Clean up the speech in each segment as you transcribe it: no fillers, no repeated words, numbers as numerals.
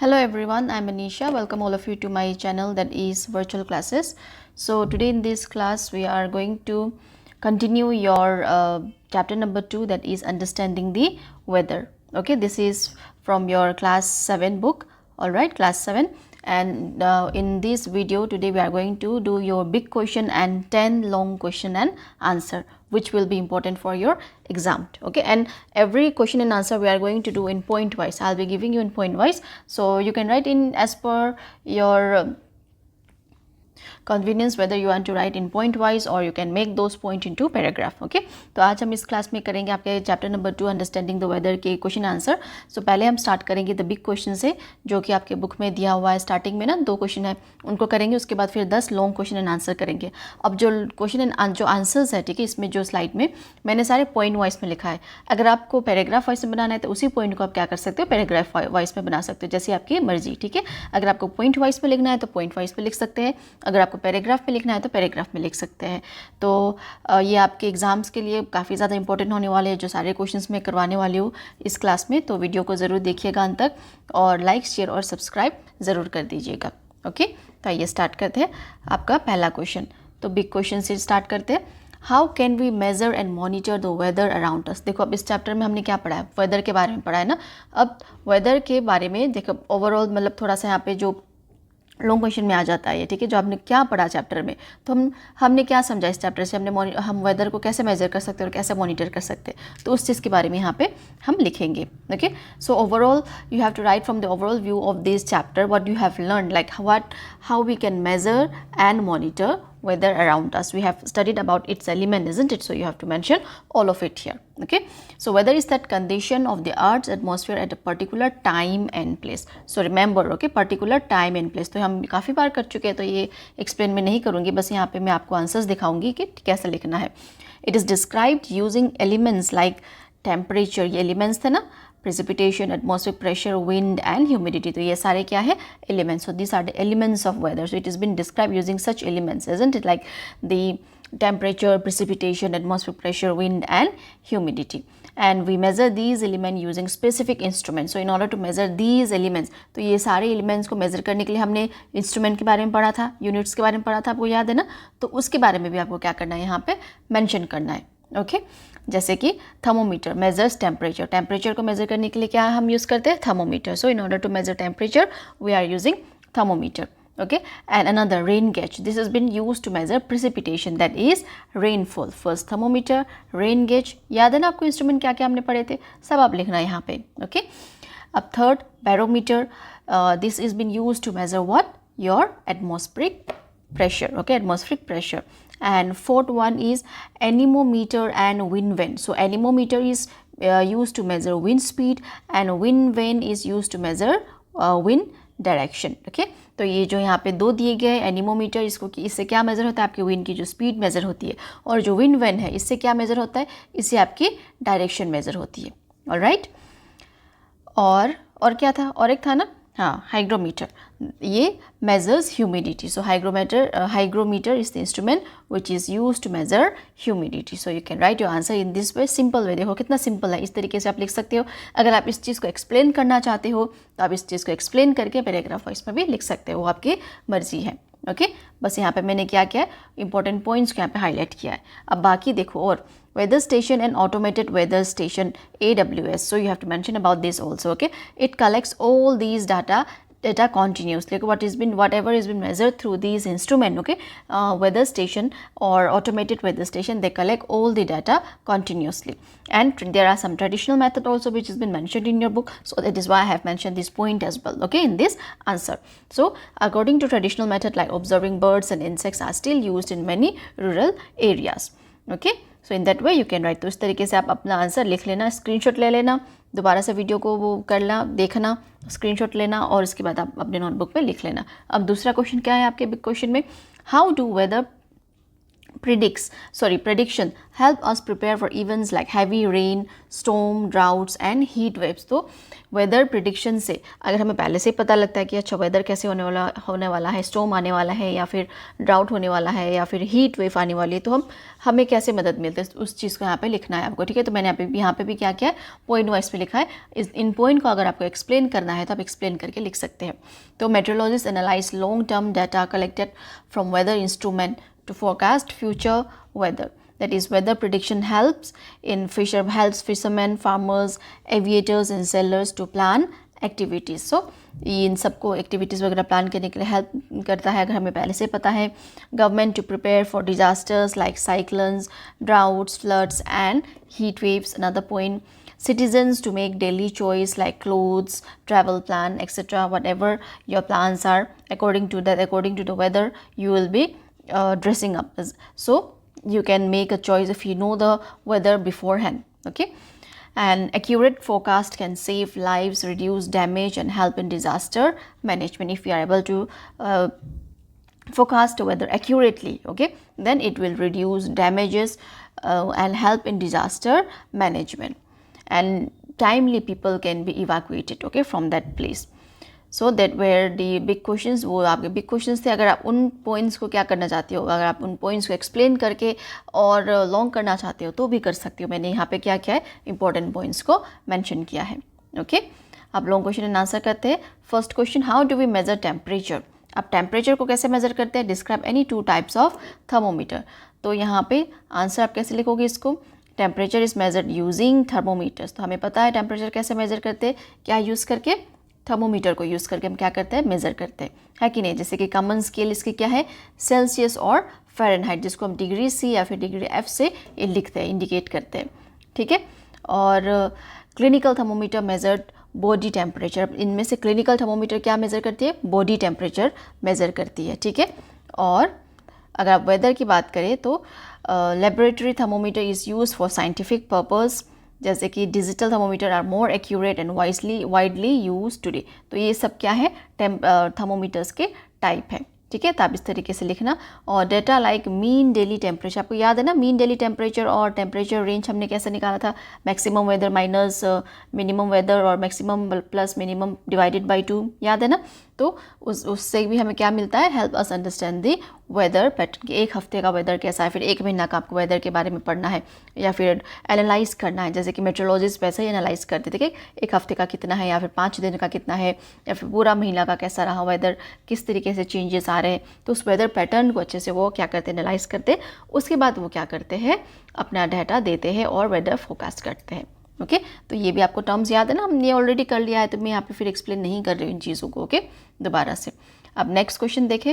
Hello everyone, I'm Anisha. Welcome all of you to my channel that is Virtual Classes. So today in this class we are going to continue your chapter number 2, that is Understanding the Weather. Okay, this is from your class 7 book. Alright, class 7. And in this video today we are going to do your big question and 10 long question and answer, which will be important for your exam. Okay, and every question and answer we are going to do in point wise. I'll be giving you in point wise, so you can write in as per your convenience, whether you want to write in point wise or you can make those point into paragraph. Okay, तो आज हम इस class में करेंगे आपके chapter number 2 understanding the weather के question answer. So पहले हम स्टार्ट करेंगे द बिग क्वेश्चन से, जो कि आपके बुक में दिया हुआ है. स्टार्टिंग में ना 2 क्वेश्चन है, उनको करेंगे. उसके बाद फिर 10 लॉन्ग क्वेश्चन एंड आंसर करेंगे. अब जो क्वेश्चन एंड जो आंसर्स है, ठीक है, इसमें जो स्लाइड में मैंने सारे पॉइंट वाइज में लिखा है. अगर आपको पैराग्राफ वाइज में बनाना है तो उसी पॉइंट को आप क्या कर सकते हो, पैराग्राफ वाइज में बना सकते हो, जैसे आपकी मर्जी. ठीक है, अगर आपको पॉइंट वाइज में लिखना है तो पॉइंट वाइज में लिख सकते हैं, अगर आपको पैराग्राफ में लिखना है तो पैराग्राफ में लिख सकते हैं. तो ये आपके एग्जाम्स के लिए काफ़ी ज़्यादा इंपॉर्टेंट होने वाले हैं, जो सारे क्वेश्चंस मैं करवाने वाली हूँ इस क्लास में. तो वीडियो को ज़रूर देखिएगा अंत तक और लाइक शेयर और सब्सक्राइब ज़रूर कर दीजिएगा. ओके, तो आइए स्टार्ट करते हैं आपका पहला क्वेश्चन. तो बिग क्वेश्चन से स्टार्ट करते हैं. How can we measure and monitor the weather around us. देखो, अब इस चैप्टर में हमने क्या पढ़ा है, वेदर के बारे में पढ़ा है ना. अब वेदर के बारे में देखो ओवरऑल, मतलब थोड़ा सा यहाँ पे जो लॉन्ग क्वेश्चन में आ जाता है ये. ठीक है, जो आपने क्या पढ़ा चैप्टर में, तो हमने क्या समझा इस चैप्टर से, हम वेदर को कैसे मेजर कर सकते हैं और कैसे मॉनिटर कर सकते हैं, तो उस चीज़ के बारे में यहाँ पे हम लिखेंगे. Okay, so overall you have to write from the overall view of this chapter what you have learn, like how we can measure and monitor weather around us. We have studied about its element, isn't it? So you have to mention all of it here. Okay, so weather is that condition of the earth's atmosphere at a particular time and place. So remember, okay, particular time and place. तो हम काफ़ी बार कर चुके हैं, तो ये explain में नहीं करूँगी, बस यहाँ पे मैं आपको आंसर्स दिखाऊंगी कि कैसे लिखना है. It is described using elements like temperature, ये elements थे ना, precipitation, atmospheric pressure, wind and humidity. तो ये सारे क्या है, elements. So these are the elements of weather. So it has been described using such elements, isn't it? Like the temperature, precipitation, atmospheric pressure, wind and humidity. And we measure these elements using specific instruments. So in order to measure these elements, तो ये सारे elements को measure करने के लिए हमने instrument के बारे में पढ़ा था, units के बारे में पढ़ा था, आपको याद है ना. तो उसके बारे में भी आपको क्या करना है, यहाँ पे mention करना है. ओके, जैसे कि थर्मोमीटर मेजर्स टेम्परेचर. टेम्परेचर को मेजर करने के लिए क्या हम यूज़ करते हैं, thermometer. So in order to measure temperature we are using thermometer. Okay, and another rain gauge. This has been used to measure precipitation, that is rainfall. First thermometer, rain gauge. याद है ना आपको instrument क्या क्या हमने पढ़े थे, सब आप लिखना है यहाँ पे. Okay, अब third barometer. This is been used to measure what, your atmospheric pressure. Okay, atmospheric pressure. And fourth one is anemometer and wind vane. So anemometer is used to measure wind speed and wind vane is used to measure wind direction. Okay, तो ये जो यहाँ पे 2 दिए गए, anemometer, इसको इससे क्या मेज़र होता है, आपकी विंड की जो स्पीड मेज़र होती है, और जो विंड वेन है इससे क्या मेज़र होता है, इससे आपकी डायरेक्शन मेज़र होती है. ऑलराइट, और क्या था, और एक था ना, हाँ, हाइग्रोमीटर. ये measures humidity. So hygrometer is the instrument which is use to measure humidity. So you can write your answer in this way, simple way. देखो कितना सिंपल है, इस तरीके से आप लिख सकते हो. अगर आप इस चीज़ को एक्सप्लेन करना चाहते हो तो आप इस चीज़ को एक्सप्लेन करके पैराग्राफ वाइज में भी लिख सकते हो, वो आपकी मर्जी है. ओके, बस यहाँ पे मैंने क्या किया, इंपॉर्टेंट पॉइंट्स को यहाँ पे हाईलाइट किया है. अब बाकी देखो, और weather station and automated weather station AWS. So you have to mention about this also. Okay, it collects all these data continuously. Okay, whatever has been measured through these instrument. Okay, weather station or automated weather station, they collect all the data continuously. And there are some traditional method also which has been mentioned in your book, so that is why I have mentioned this point as well. Okay, in this answer. So according to traditional method, like observing birds and insects are still used in many rural areas. Okay, so in that way you can right. तो इस तरीके से आप अपना answer लिख लेना, screenshot ले लेना, दोबारा से वीडियो को वो करना, देखना, स्क्रीनशॉट लेना, और उसके बाद आप अपने नोटबुक पे लिख लेना. अब दूसरा क्वेश्चन क्या है आपके बिग क्वेश्चन में, how do weather prediction help us prepare for events like heavy rain, storm, droughts and heat waves. तो वेदर प्रिडिक्शन से अगर हमें पहले से ही पता लगता है कि अच्छा वेदर कैसे होने वाला है, स्टॉर्म आने वाला है या फिर ड्राउट होने वाला है या फिर हीट वेव आने वाली है, तो हमें कैसे मदद मिलती है उस चीज़ को यहाँ पे लिखना है आपको, ठीक है। तो मैंने यहाँ पे भी क्या किया है, पॉइंट वाइज पे लिखा है। इन पॉइंट को अगर आपको एक्सप्लेन करना है तो आप एक्सप्लेन करके लिख सकते हैं। तो meteorologist analyse long term data collected from weather instrument to forecast future weather. That is, weather prediction helps fishermen, farmers, aviators and sailors to plan activities. So इन सबको एक्टिविटीज़ वगैरह प्लान करने के लिए हेल्प करता है अगर हमें पहले से पता है। Government to prepare for disasters like cyclones, droughts, floods and heat waves. Another point, citizens to make daily choice like clothes, travel plan, etc. Whatever your plans are, according to the weather you will be dressing up. So you can make a choice if you know the weather beforehand, okay. And accurate forecast can save lives, reduce damage and help in disaster management. If you are able to forecast weather accurately, okay, then it will reduce damages and help in disaster management, and timely people can be evacuated, okay, from that place. So that where the big questions, वो आपके big questions थे। अगर आप उन points को क्या करना चाहते हो, अगर आप उन पॉइंट्स को एक्सप्लेन करके और लॉन्ग करना चाहते हो तो भी कर सकते हो। मैंने यहाँ पे क्या किया है, इंपॉर्टेंट पॉइंट्स को मेंशन किया है, ओके। आप लॉन्ग क्वेश्चन एंड आंसर करते हैं। First question, how do we measure temperature. आप टेम्परेचर को कैसे मेजर करते हैं, describe any 2 types of thermometer. तो यहाँ पे आंसर आप कैसे लिखोगे इसको, temperature is measured using thermometers. तो हमें पता है टेम्परेचर कैसे मेजर करते हैं, क्या यूज़ करके, थर्मोमीटर को यूज़ करके हम क्या करते हैं, मेज़र करते हैं, है कि नहीं। जैसे कि कॉमन स्केल इसकी क्या है, सेल्सियस और फ़ारेनहाइट, जिसको हम डिग्री सी या फिर डिग्री एफ से लिखते हैं, इंडिकेट करते हैं, ठीक है। और clinical thermometer measured body temperature. इनमें से क्लिनिकल थर्मोमीटर क्या मेज़र करती है, बॉडी टेम्परेचर मेज़र करती है, ठीक है। और अगर आप वेदर की बात करें तो laboratory thermometer is use for scientific purpose, जैसे कि digital thermometer are more accurate and widely use today. तो ये सब क्या है, थर्मोमीटर्स के टाइप है, ठीक है। तो आप इस तरीके से लिखना। और data like mean daily temperature, आपको याद है ना, मीन डेली टेम्परेचर और टेम्परेचर रेंज हमने कैसे निकाला था, maximum weather minus minimum weather और maximum plus minimum divided by 2, याद है ना। तो उससे भी हमें क्या मिलता है, help us understand the weather pattern, कि एक हफ्ते का वेदर कैसा है, फिर एक महीना का आपको वेदर के बारे में पढ़ना है या फिर एनालाइज करना है। जैसे कि मेट्रोलॉजिस्ट वैसे ही एनालाइज करते थे कि एक हफ्ते का कितना है या फिर 5 दिन का कितना है या फिर पूरा महीना का कैसा रहा वेदर, किस तरीके से चेंजेस आ रहे हैं। तो उस वेदर पैटर्न को अच्छे से वो क्या करते हैं, एनालाइज करते हैं। उसके बाद वो क्या करते हैं, अपना डाटा देते हैं और वेदर फोरकास्ट करते हैं, ओके। तो ये भी आपको टर्म्स याद है ना, हमने ऑलरेडी कर लिया है, तो मैं यहाँ पे फिर एक्सप्लेन नहीं कर रही हूँ इन चीज़ों को, ओके, दोबारा से। अब नेक्स्ट क्वेश्चन देखें,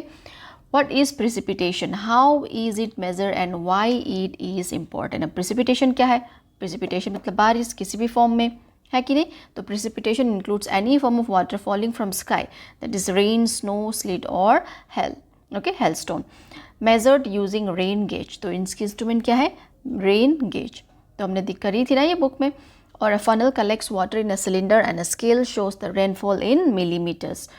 what is precipitation, how is it measure and why it is important. अब प्रेसिपिटेशन क्या है, प्रेसिपिटेशन मतलब बारिश किसी भी फॉर्म में, है कि नहीं। तो precipitation includes any form of water falling from sky, that is rain, snow, sleet और hail, okay, hailstone, measured using rain gauge. तो इसकी इंस्ट्रूमेंट क्या है, रेन गेज। तो हमने करी थी ना ये बुक में। और a funnel collects water in a cylinder and a scale shows the rainfall in millimetres,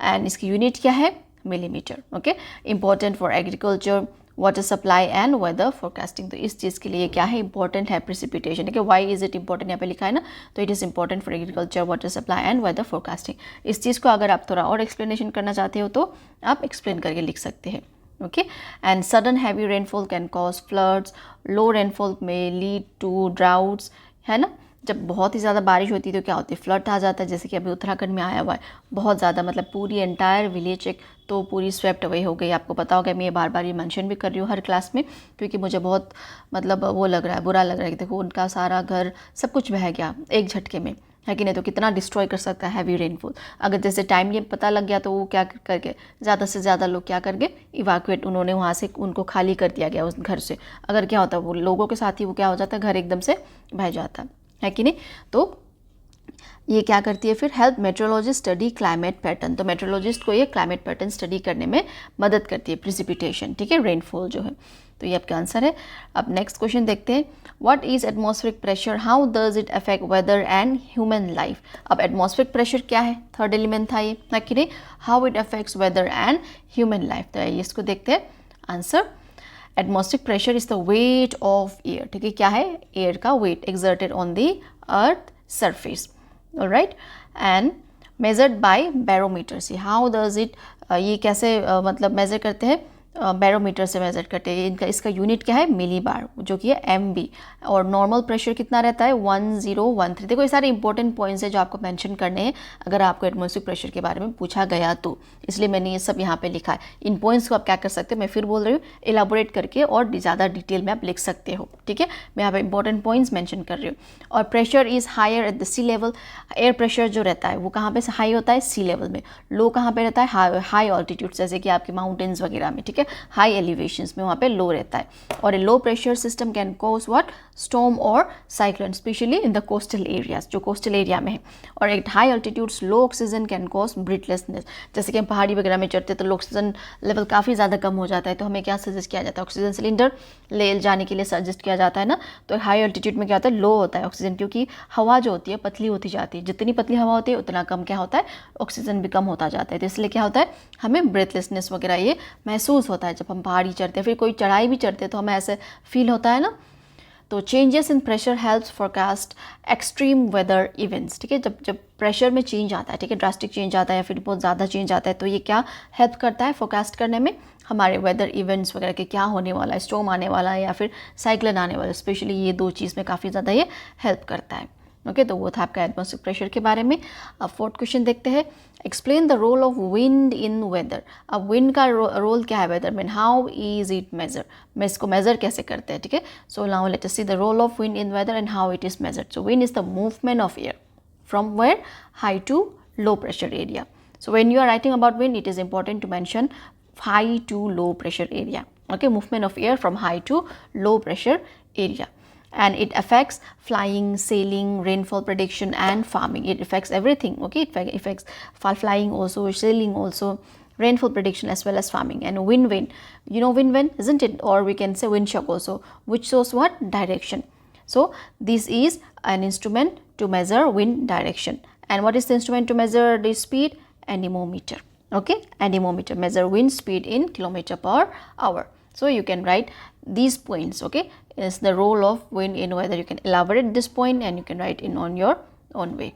and इसकी यूनिट क्या है, millimetre, okay. Important for agriculture, water supply and weather forecasting. तो इस चीज़ के लिए क्या है, इंपॉर्टेंट है प्रेसिपिटेशन, ठीक है। वाई इज़ इट इंपॉर्टेंट, यहाँ पे लिखा है ना, तो it is important for agriculture, water supply and weather forecasting. इस चीज़ को अगर आप थोड़ा और एक्सप्लेनेशन करना चाहते हो तो आप एक्सप्लेन करके लिख सकते हैं, okay. And sudden heavy rainfall can cause floods, low rainfall में लीड टू ड्राउट्स, है ना। जब बहुत ही ज़्यादा बारिश होती है तो क्या होती है, फ्लड आ जाता है, जैसे कि अभी उत्तराखंड में आया हुआ है बहुत ज़्यादा, मतलब पूरी एंटायर विलेज एक तो पूरी स्वेप्ट अवे हो गई। आपको पता होगा, मैं ये बार बार ये मेंशन भी कर रही हूँ हर क्लास में, क्योंकि मुझे बहुत मतलब वो लग रहा है, बुरा लग रहा है कि देखो उनका सारा घर सब कुछ बह गया एक झटके में, है कि नहीं। तो कितना डिस्ट्रॉय कर सकता है हैवी रेनफॉल। अगर जैसे टाइमली पता लग गया तो वो क्या करके ज़्यादा से ज़्यादा लोग क्या करके इवैक्यूएट, उन्होंने वहाँ से उनको खाली कर दिया गया उस घर से। अगर क्या होता है, वो लोगों के साथ ही वो क्या हो जाता है, घर एकदम से बह जाता है कि नहीं। तो ये क्या करती है फिर, help metrologist study climate pattern. तो मेट्रोलॉजिस्ट को ये क्लाइमेट पैटर्न स्टडी करने में मदद करती है, प्रेसिपिटेशन, ठीक है, रेनफॉल जो है। तो ये आपका आंसर है। अब नेक्स्ट क्वेश्चन देखते हैं, what is atmospheric pressure, how does it affect weather and human life. अब एटमॉस्फेरिक प्रेशर क्या है, थर्ड एलिमेंट था ये, है कि नहीं। How it affects weather and human life, तो इसको देखते हैं answer. Atmospheric pressure is the weight of air, ठीक है, क्या है, एयर का weight exerted on the earth surface, alright, and measured by barometer. See how does it, ये कैसे मतलब मेज़र करते हैं, बैरोमीटर से मेज़र करते हैं, इनका इसका यूनिट क्या है, मिली बार, जो कि है MB, और नॉर्मल प्रेशर कितना रहता है 1013। देखो ये सारे इंपॉर्टेंट पॉइंट्स हैं जो आपको मेंशन करने हैं अगर आपको एटमॉस्फेरिक प्रेशर के बारे में पूछा गया तो, इसलिए मैंने ये सब यहाँ पे लिखा है। इन पॉइंट्स को आप क्या कर सकते हैं, मैं फिर बोल रही हूँ, एलाबोरेट करके और ज़्यादा डिटेल में आप लिख सकते हो, ठीक है, मैं यहाँ पे इंपॉर्टेंट पॉइंट्स मैंशन कर रही हूँ। और pressure is higher at the sea level, air pressure जो रहता है वो कहाँ पे हाई होता है, सी लेवल में, लो कहाँ पे रहता है, हाई ऑल्टीट्यूड, जैसे कि आपके माउंटेन्स वगैरह में, ठीक है, हाई एलिवेशंस में वहाँ पे लो रहता है। और a low pressure system can cause what, storm और cyclone, specially in the coastal areas, जो कोस्टल एरिया में है। और at high altitudes low oxygen can cause breathlessness, जैसे कि हम पहाड़ी वगैरह में चढ़ते तो ऑक्सीजन लेवल काफ़ी ज़्यादा कम हो जाता है, तो हमें क्या सजेस्ट किया जाता है, ऑक्सीजन सिलेंडर ले जाने के लिए सजेस्ट किया जाता है ना। तो हाई अल्टीट्यूड में क्या होता है, लो होता है ऑक्सीजन, क्योंकि हवा जो होती है पतली होती जाती है, जितनी पतली हवा होती है उतना कम क्या होता है, ऑक्सीजन भी कम होता जाता है, तो इसलिए क्या होता है, हमें ब्रेथलेसनेस वगैरह ये महसूस होता है जब हम पहाड़ी चढ़ते हैं, फिर कोई चढ़ाई भी चढ़ते हैं तो हमें ऐसे फील होता है ना। तो changes in pressure helps forecast extreme weather events, ठीक है, जब प्रेशर में चेंज आता है, ठीक है, ड्रास्टिक चेंज आता है या फिर बहुत ज़्यादा चेंज आता है, तो ये क्या हेल्प करता है फोरकास्ट करने में, हमारे वेदर इवेंट्स वगैरह के क्या होने वाला है, स्टॉर्म आने वाला है या फिर साइक्लोन आने वाला है, स्पेशली ये दो चीज़ में काफ़ी ज़्यादा ये हेल्प करता है। ओके, तो वो था आपका एटमॉस्फेरिक प्रेशर के बारे में। अब फोर्थ क्वेश्चन देखते हैं, explain the role of wind in weather. अब विंड का रोल क्या है वेदर में, हाउ इज इट मेजर, मैं इसको मेजर कैसे करते हैं, ठीक है। So now let us see the role of wind in weather and how it is measured. So wind is the movement of air from where, high to low pressure area. So when you are writing about wind, it is important to mention high to low pressure area, okay, movement of air from high to low pressure area, and it affects flying, sailing, rainfall prediction and farming. It affects everything, okay, it affects flying also, sailing also, rainfall prediction as well as farming. And wind vane, you know wind vane, isn't it, or we can say wind shock also, which shows what, direction. So this is an instrument to measure wind direction. And what is the instrument to measure the speed? Anemometer. Okay, anemometer measure wind speed in kilometer per hour. So you can write these points, okay, is the role of wind in weather. You can elaborate this point and you can write in on your own way.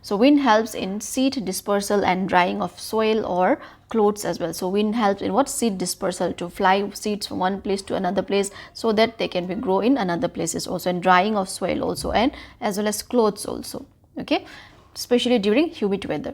So wind helps in seed dispersal and drying of soil or clothes as well. So wind helps in what, seed dispersal, to fly seeds from one place to another place so that they can be grow in another places also, and drying of soil also, and as well as clothes also, okay, especially during humid weather.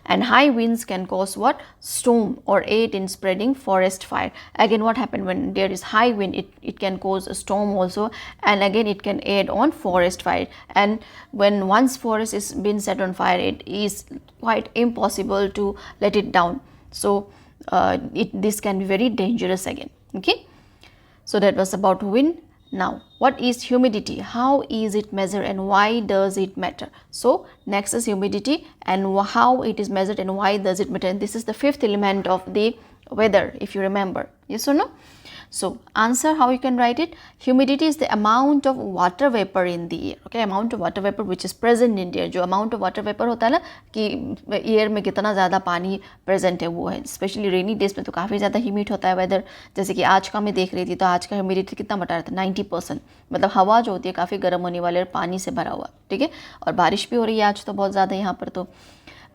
And high winds can cause what, storm, or aid in spreading forest fire. Again, what happened when there is high wind, it can cause a storm also, and again it can aid on forest fire. And when once forest is been set on fire, it is quite impossible to let it down. So this can be very dangerous again, okay. So that was about wind. Now what is humidity, how is it measured and why does it matter? So next is humidity and how it is measured and why does it matter, and this is the fifth element of the weather, if you remember, yes or no. So answer, how you can write it, humidity is the amount of water vapor in the air, okay, amount of water vapor which is present in the air. जो amount of water vapor होता है ना, कि air में कितना ज़्यादा पानी present है, वो है, स्पेशली रेनी डेज में तो काफ़ी ज़्यादा ह्यूमिड होता है वेदर। जैसे कि आज का मैं देख रही थी तो आज का ह्यूमिडिटी कितना बता रहा था, 90%, मतलब हवा जो होती है काफ़ी गर्म होने वाली है, पानी से भरा हुआ, ठीक है, और बारिश भी हो रही है आज तो बहुत ज़्यादा यहाँ पर। तो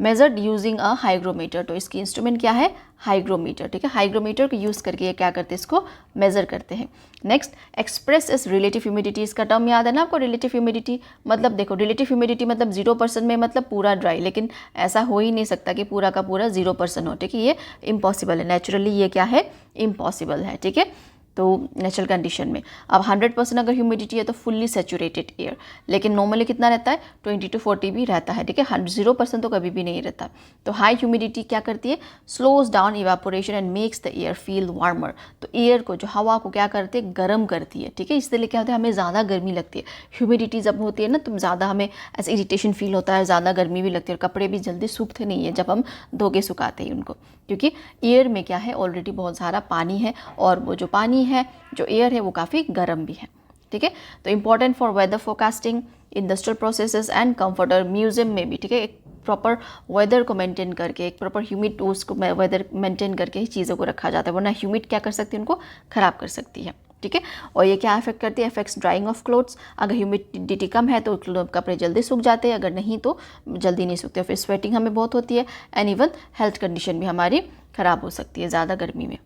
मेजर्ड यूजिंग अ हाइग्रोमीटर, तो इसकी इंस्ट्रूमेंट क्या है, हाइग्रोमीटर, ठीक है, हाइग्रोमीटर को यूज़ करके ये क्या करते हैं, इसको मेज़र करते हैं। Next, express is relative humidity, इसका टर्म याद है ना आपको, रिलेटिव ह्यूमिडिटी मतलब देखो, रिलेटिव ह्यूमिडिटी मतलब 0% में मतलब पूरा ड्राई, लेकिन ऐसा हो ही नहीं सकता कि पूरा का पूरा 0% हो, ठीक है, ये इम्पॉसिबल है, नेचुरली ये क्या है, इम्पॉसिबल है, ठीक है। तो नेचुरल कंडीशन में अब 100% अगर ह्यूमिडिटी है तो फुल्ली सेचुरेटेड एयर, लेकिन नॉर्मली कितना रहता है, 20 to 40 भी रहता है, ठीक है, 0% तो कभी भी नहीं रहता। तो हाई ह्यूमिडिटी क्या करती है, slows down evaporation and makes the air feel warmer. तो एयर को, जो हवा को क्या करती है, गर्म करती है, ठीक है, इसलिए क्या होता है, हमें ज़्यादा गर्मी लगती है। ह्यूमिडिटी जब होती है ना तो ज़्यादा हमें ऐसे इरिटेशन फील होता है, ज़्यादा गर्मी भी लगती है, और कपड़े भी जल्दी सूखते नहीं है जब हम धो के सुखाते हैं उनको, क्योंकि एयर में क्या है, ऑलरेडी बहुत सारा पानी है, और वो जो पानी है, जो एयर है, वो काफ़ी गर्म भी है, ठीक है। तो important for weather forecasting, industrial processes and comforter, museum में भी, ठीक है, प्रॉपर वेदर को मेंटेन करके, एक प्रॉपर ह्यूमिड उसको वेदर मेंटेन करके ही चीज़ों को रखा जाता है, वरना ह्यूमिड क्या कर सकती है, उनको ख़राब कर सकती है, ठीक है। और ये क्या इफेक्ट करती है, इफेक्ट्स ड्राइंग ऑफ क्लोथ्स। अगर ह्यूमिडिटी कम है तो कपड़े जल्दी सूख जाते हैं, अगर नहीं तो जल्दी नहीं सूखते, फिर स्वेटिंग हमें बहुत होती है, एंड इवन हेल्थ कंडीशन भी हमारी ख़राब हो सकती है ज़्यादा गर्मी में।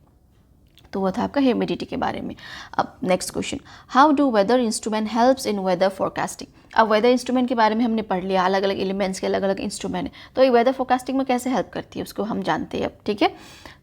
तो वो था आपका ह्यूमिडिटी के बारे में। अब next question, how do weather instrument helps in weather forecasting. अब वेदर इंस्ट्रूमेंट के बारे में हमने पढ़ लिया, अलग अलग एलिमेंट्स के अलग अलग इंस्ट्रूमेंट है, तो ये वेदर फोरकास्टिंग में कैसे हेल्प करती है उसको हम जानते हैं अब, ठीक है।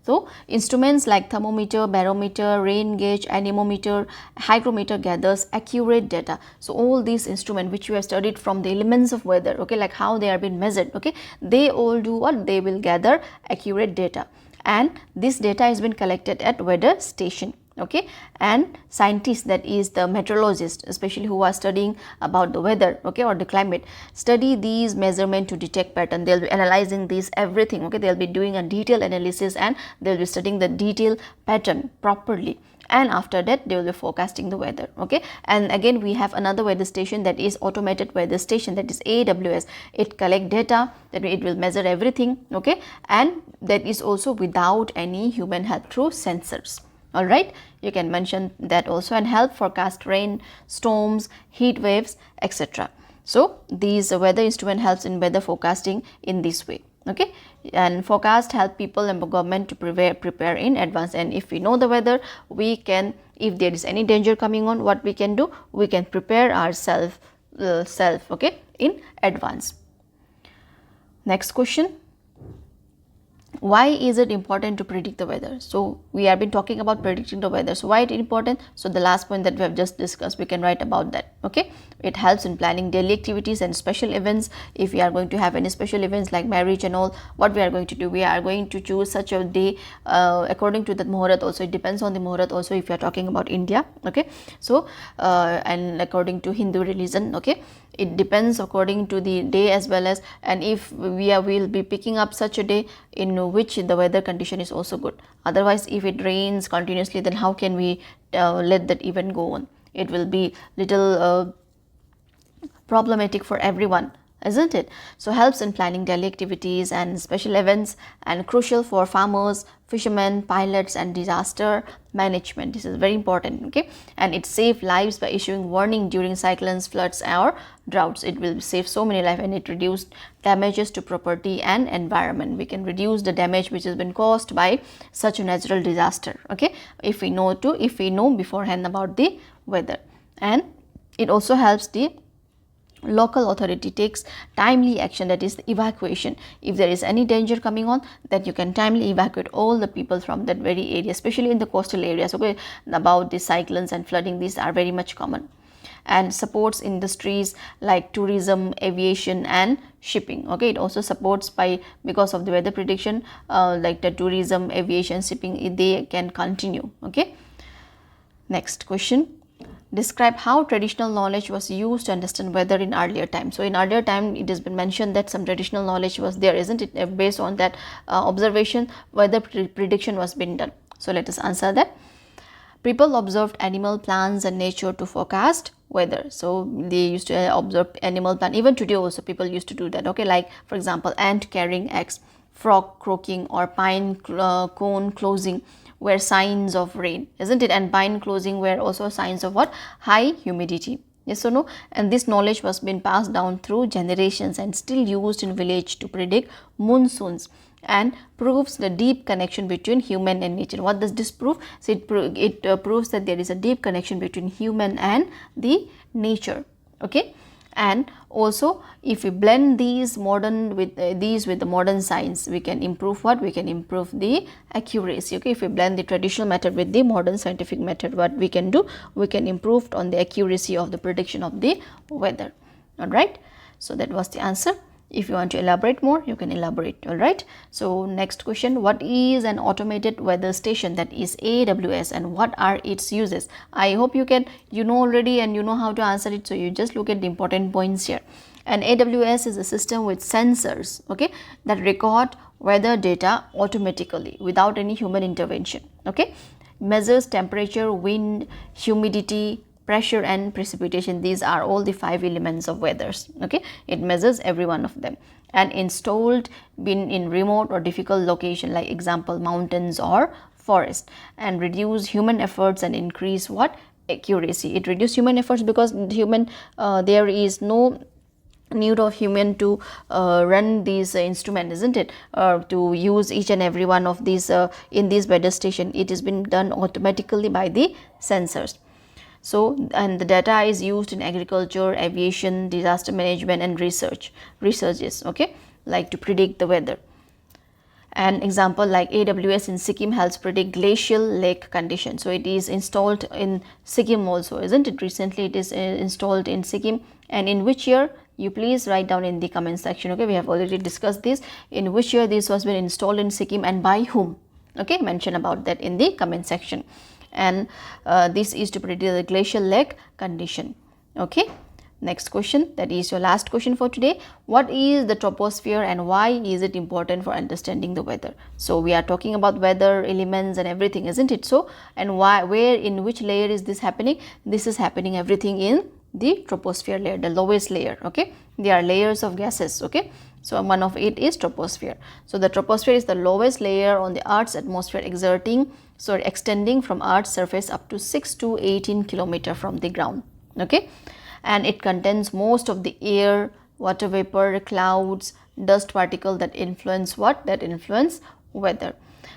So instruments like thermometer, barometer, rain gauge, anemometer, hygrometer gathers accurate data. So all these instruments which you have studied from the elements of weather, okay, like how they are being measured, okay, they all do what? They will gather accurate data, and this data has been collected at weather station, okay, and scientists, that is the meteorologists especially who are studying about the weather, okay, or the climate, study these measurement to detect pattern. They'll be analyzing these everything, okay, they'll be doing a detailed analysis and they'll be studying the detailed pattern properly, and after that they will be forecasting the weather, okay. And again we have another weather station, that is automated weather station, that is AWS. It collect data, that it will measure everything, okay, and that is also without any human help through sensors. All right, you can mention that also, and help forecast rain, storms, heat waves, etc. So these weather instrument helps in weather forecasting in this way, okay. And forecast help people and government to prepare in advance, and if we know the weather, we can, if there is any danger coming on, what we can do, we can prepare ourselves okay, in advance. Next question, why is it important to predict the weather? So we have been talking about predicting the weather, so why it important? So the last point that we have just discussed, we can write about that, okay. It helps in planning daily activities and special events. If we are going to have any special events like marriage and all, what we are going to do, we are going to choose such a day according to the muhurat also. It depends on the muhurat also if you are talking about India, okay. So and according to Hindu religion, okay, it depends according to the day as well as, and if we'll be picking up such a day in which the weather condition is also good. Otherwise if it rains continuously, then how can we let that event go on? It will be little problematic for everyone, isn't it? So helps in planning daily activities and special events, and crucial for farmers, fishermen, pilots, and disaster management. This is very important, okay. And it saves lives by issuing warning during cyclones, floods, or droughts. It will save so many lives, and it reduces damages to property and environment. We can reduce the damage which has been caused by such a natural disaster, okay, if we know beforehand about the weather. And it also helps the local authority takes timely action, that is the evacuation. If there is any danger coming on, that you can timely evacuate all the people from that very area, especially in the coastal areas, okay. About the cyclones and flooding, these are very much common. And supports industries like tourism, aviation, and shipping, okay. It also supports because of the weather prediction, like the tourism, aviation, shipping, they can continue, okay. Next question, describe how traditional knowledge was used to understand weather in earlier time. So in earlier time, it has been mentioned that some traditional knowledge was there, isn't it? Based on that observation, weather prediction was being done. So let us answer that. People observed animal, plants, and nature to forecast weather. So they used to observe animal, plant. Even today also people used to do that, okay. Like for example, ant carrying eggs, frog croaking, or pine cone closing were signs of rain, isn't it? And pine closing were also signs of what? High humidity. Yes or no? And this knowledge was being passed down through generations and still used in village to predict monsoons, and proves the deep connection between human and nature. What does this prove? So it proves that there is a deep connection between human and the nature, okay. And also if we blend these modern with the modern science, we can improve what? We can improve the accuracy, okay. If we blend the traditional method with the modern scientific method, what we can do? We can improve on the accuracy of the prediction of the weather. All right, so that was the answer. If you want to elaborate more, you can elaborate. All right, so next question, what is an automated weather station, that is AWS, and what are its uses? I hope you know already and you know how to answer it, so you just look at the important points here. And AWS is a system with sensors, okay, that record weather data automatically without any human intervention, okay. Measures temperature, wind, humidity, pressure, and precipitation. These are all the 5 elements of weathers, okay. It measures every one of them. and installed in remote or difficult location, like example mountains or forest, and reduce human efforts and increase what? Accuracy. It reduce human efforts because there is no need of human to run these instrument, isn't it, to use each and every one of these in this weather station. It has been done automatically by the sensors. So, and the data is used in agriculture, aviation, disaster management, and researches, okay, like to predict the weather. An example like AWS in Sikkim helps predict glacial lake conditions. So it is installed in Sikkim also, isn't it? Recently it is installed in Sikkim. And in which year? You please write down in the comment section. Okay, we have already discussed this. In which year this was been installed in Sikkim and by whom? Okay, mention about that in the comment section. And this is to predict the glacial lake condition. Okay. Next question, that is your last question for today. What is the troposphere and why is it important for understanding the weather? So we are talking about weather, elements and everything, isn't it? So, and why, where, in which layer is this happening? This is happening everything in the troposphere layer, the lowest layer. Okay, there are layers of gases. Okay, so one of it is troposphere. So the troposphere is the lowest layer on the Earth's atmosphere, extending from Earth's surface up to 6 to 18 kilometers from the ground. Okay, and it contains most of the air, water vapor, clouds, dust particle that influence what? That influence weather.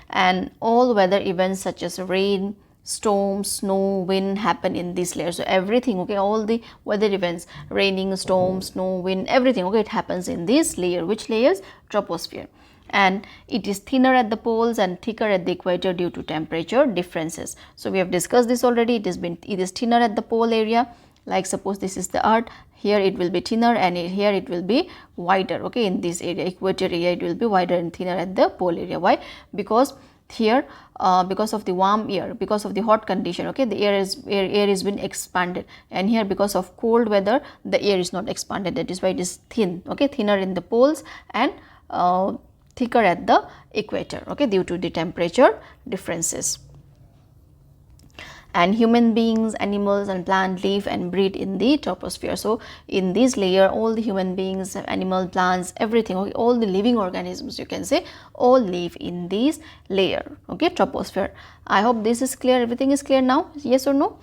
And all weather events such as rain, storm, snow, wind happen in this layer. So everything, okay, all the weather events, raining, storm, snow, wind, everything, okay, it happens in this layer. Which layers? Troposphere. And it is thinner at the poles and thicker at the equator due to temperature differences. So we have discussed this already. It is thinner at the pole area. Like suppose this is the Earth, here it will be thinner and here it will be wider. Okay, in this area, equator area, it will be wider and thinner at the pole area. Why? Because here because of the warm air, because of the hot condition, okay, the air is been expanded, and here because of cold weather the air is not expanded. That is why it is thin. Okay, thinner in the poles and thicker at the equator, okay, due to the temperature differences. And human beings, animals and plants live and breathe in the troposphere. So in this layer, all the human beings, animal, plants, everything, okay, all the living organisms, you can say, all live in this layer, okay, troposphere. I hope this is clear. Everything is clear now, yes or no?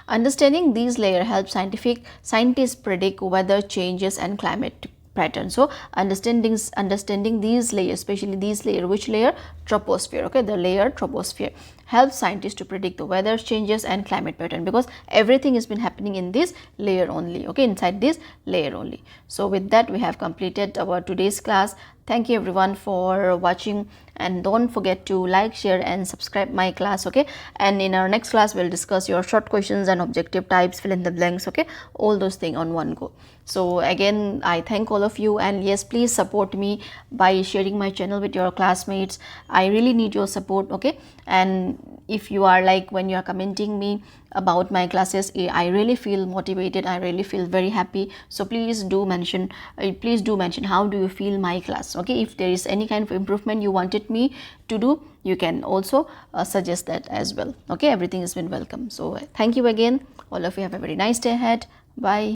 Understanding these layers helps scientists predict weather changes and climate pattern. So understanding these layers, especially these layer, which layer? Troposphere. Okay, the layer troposphere helps scientists to predict the weather changes and climate pattern, because everything has been happening in this layer only, okay, inside this layer only. So with that, we have completed our today's class. Thank you everyone for watching, and don't forget to like, share and subscribe my class, okay. And in our next class, we'll discuss your short questions and objective types, fill in the blanks, okay, all those things on one go. So again, I thank all of you, and yes, please support me by sharing my channel with your classmates. I really need your support, okay. And if you are like, when you are commenting me about my classes, I really feel motivated, I really feel very happy. So please do mention how do you feel my class, okay. If there is any kind of improvement you wanted me to do, you can also suggest that as well, okay. Everything has been welcome. So thank you again, all of you. Have a very nice day ahead. Bye.